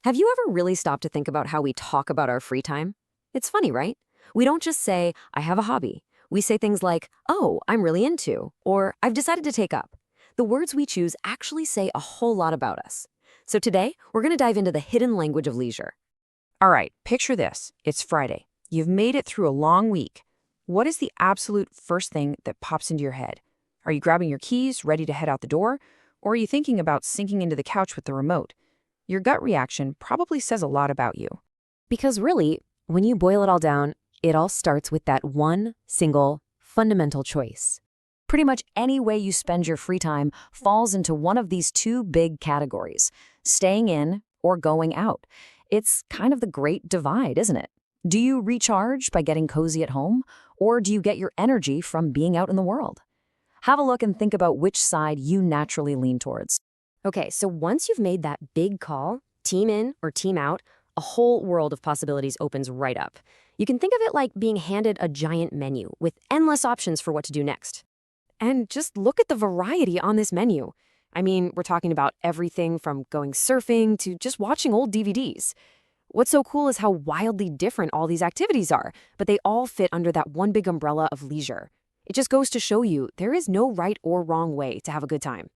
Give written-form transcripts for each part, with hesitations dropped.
Have you ever really stopped to think about how we talk about our free time? It's funny, right? We don't just say, I have a hobby. We say things like, oh, I'm really into, or I've decided to take up. The words we choose actually say a whole lot about us. So today, we're going to dive into the hidden language of leisure. All right, picture this. It's Friday. You've made it through a long week. What is the absolute first thing that pops into your head? Are you grabbing your keys, ready to head out the door? Or are you thinking about sinking into the couch with the remote? Your gut reaction probably says a lot about you. Because really, when you boil it all down, it all starts with that one single fundamental choice. Pretty much any way you spend your free time falls into one of these two big categories, staying in or going out. It's kind of the great divide, isn't it? Do you recharge by getting cozy at home, or do you get your energy from being out in the world? Have a look and think about which side you naturally lean towards. Okay, so once you've made that big call, team in or team out, a whole world of possibilities opens right up. You can think of it like being handed a giant menu with endless options for what to do next. And just look at the variety on this menu. I mean, we're talking about everything from going surfing to just watching old DVDs. What's so cool is how wildly different all these activities are, but they all fit under that one big umbrella of leisure. It just goes to show you there is no right or wrong way to have a good time.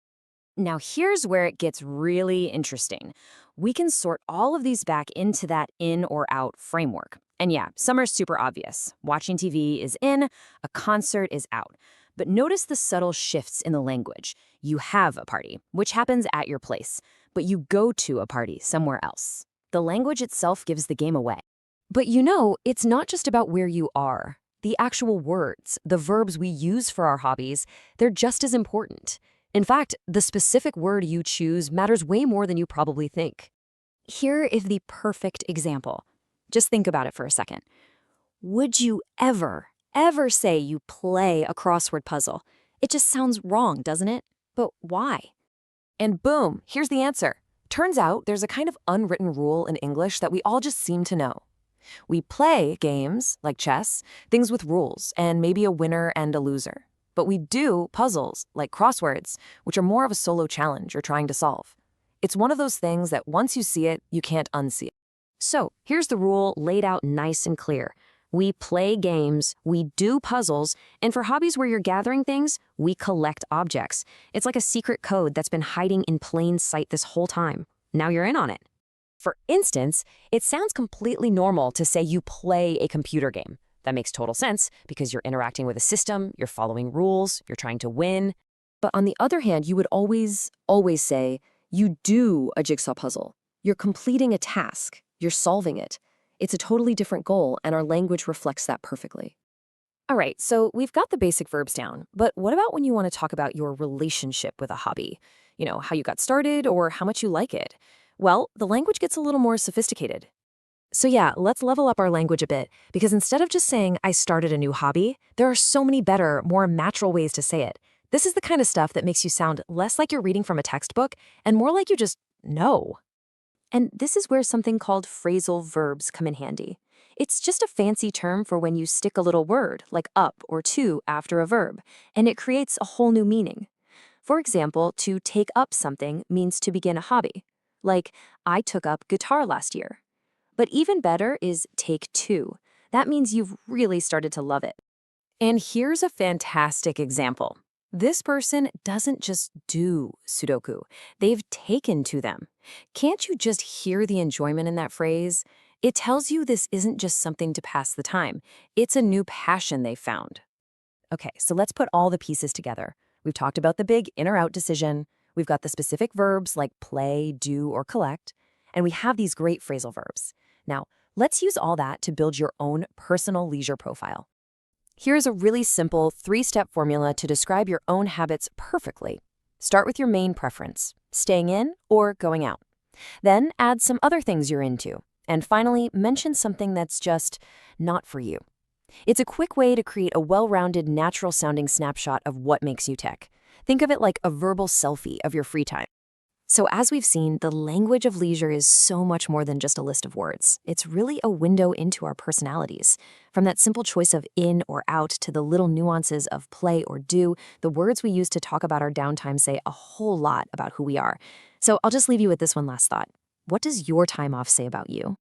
Now, here's where it gets really interesting. We can sort all of these back into that in or out framework. And yeah, some are super obvious. Watching TV is in, a concert is out. But notice the subtle shifts in the language. You have a party, which happens at your place, but you go to a party somewhere else. The language itself gives the game away. But it's not just about where you are. The actual words, the verbs we use for our hobbies, they're just as important. In fact, the specific word you choose matters way more than you probably think. Here is the perfect example. Just think about it for a second. Would you ever say you play a crossword puzzle? It just sounds wrong, doesn't it? But why? And boom, here's the answer. Turns out there's a kind of unwritten rule in English that we all just seem to know. We play games, like chess, things with rules, and maybe a winner and a loser. But we do puzzles, like crosswords, which are more of a solo challenge you're trying to solve. It's one of those things that once you see it, you can't unsee it. So here's the rule laid out nice and clear. We play games, we do puzzles, and for hobbies where you're gathering things, we collect objects. It's like a secret code that's been hiding in plain sight this whole time. Now you're in on it. For instance, it sounds completely normal to say you play a computer game. That makes total sense because you're interacting with a system, you're following rules, you're trying to win. But on the other hand, you would always say, you do a jigsaw puzzle. You're completing a task. You're solving it. It's a totally different goal, and our language reflects that perfectly. All right, so we've got the basic verbs down, but what about when you want to talk about your relationship with a hobby? How you got started or how much you like it? Well, the language gets a little more sophisticated. So yeah, let's level up our language a bit, because instead of just saying, I started a new hobby, there are so many better, more natural ways to say it. This is the kind of stuff that makes you sound less like you're reading from a textbook and more like you just know. And this is where something called phrasal verbs come in handy. It's just a fancy term for when you stick a little word, like up or to, after a verb, and it creates a whole new meaning. For example, to take up something means to begin a hobby. Like, I took up guitar last year. But even better is take to. That means you've really started to love it. And here's a fantastic example. This person doesn't just do Sudoku. They've taken to them. Can't you just hear the enjoyment in that phrase? It tells you this isn't just something to pass the time. It's a new passion they found. Okay, so let's put all the pieces together. We've talked about the big in or out decision. We've got the specific verbs like play, do, or collect. And we have these great phrasal verbs. Now, let's use all that to build your own personal leisure profile. Here's a really simple 3-step formula to describe your own habits perfectly. Start with your main preference, staying in or going out. Then add some other things you're into. And finally, mention something that's just not for you. It's a quick way to create a well-rounded, natural-sounding snapshot of what makes you tick. Think of it like a verbal selfie of your free time. So as we've seen, the language of leisure is so much more than just a list of words. It's really a window into our personalities. From that simple choice of in or out to the little nuances of play or do, the words we use to talk about our downtime say a whole lot about who we are. So I'll just leave you with this one last thought. What does your time off say about you?